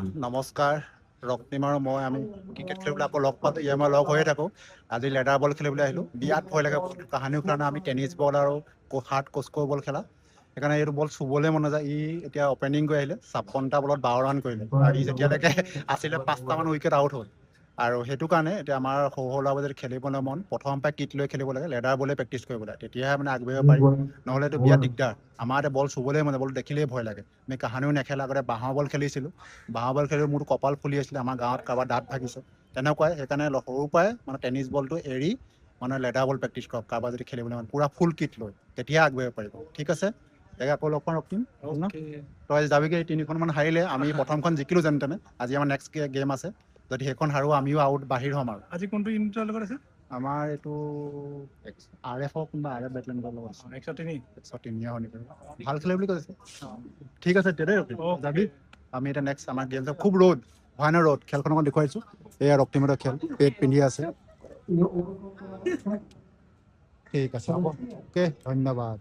নমস্কাৰ ৰক্তিম আৰু মই আমি ক্ৰিকেট খেলিবলৈ আকৌ লগ পালোঁ মই লগ হৈয়ে থাকোঁ আজি লেডাৰ বল খেলিবলৈ আহিলোঁ বিৰাট ভয় লাগে কাহানিও খেলা নাই আমি টেনিছ বল আৰু হাৰ্ড কস্কো বল খেলা সেইকাৰণে এইটো বল চুবলৈ মন নাযায় এতিয়া অপেনিং কৰি আহিলে 56টা বলত 12 ৰান কৰিলে আৰু যেতিয়ালৈকে আছিলে 5টামান উইকেট আউট হ'ল আৰু সেইটো কাৰণে এতিয়া আমাৰ সৰু সৰু ল'ৰাবোৰ যদি খেলিবলৈ মন প্ৰথম পৰাই কিট লৈ খেলিব লাগে লেডাৰ বলে প্ৰেক্টিচ কৰিব লাগে তেতিয়াহে মানে আগবাঢ়িব পাৰি নহ'লেতো বিৰাট দিগদাৰ আমাৰ এতিয়া বল চুবলৈ মানে বল দেখিলেই ভয় লাগে আমি কাহানিও নেখেলা আগতে বাঁহৰ বল খেলিছিলোঁ বাঁহৰ বল খেলি মোৰতো কপাল ফুলি আছিলে আমাৰ গাঁৱত কাৰোবাৰ দাঁত ভাগিছে তেনেকুৱাই সেইকাৰণে সৰুৰ পৰাই মানে টেনিছ বলটো এৰি মানে লেডাৰ বল প্ৰেক্টিচ কৰক কাৰোবাৰ যদি খেলিবলৈ মন পূৰা ফুল কিট লৈ তেতিয়াহে আগবাঢ়িব পাৰিব ঠিক আছে তাকে আকৌ লগ পাম ৰক্তিম তই যাবিগৈ 3খনমান হাৰিলে আমি প্ৰথমখন জিকিলোঁ যেনে তেনে আজি আমাৰ নেক্সট গেম আছে যদি সেইখন হাৰো আমিও আউট বাহিৰ হ'ম আৰু আজি কোনটো ইউনিটৰ লগত আছে আমাৰ এইটো RF কোনোবা RF বেটলেণ্ডৰ লগত আছে 103 হয় নেকি ভাল খেলে বুলি কৈছে ঠিক আছে তেতিয়া দেই যাবি আমি এতিয়া নেক্সট আমাৰ গেম খুব ৰ'দ ভয়ানক ৰ'দ খেলখন অকণ দেখুৱাইছোঁ এয়া ৰক্তিমতৰ খেল পেড পিন্ধি আছে ঠিক আছে হ'ব অ'কে ধন্যবাদ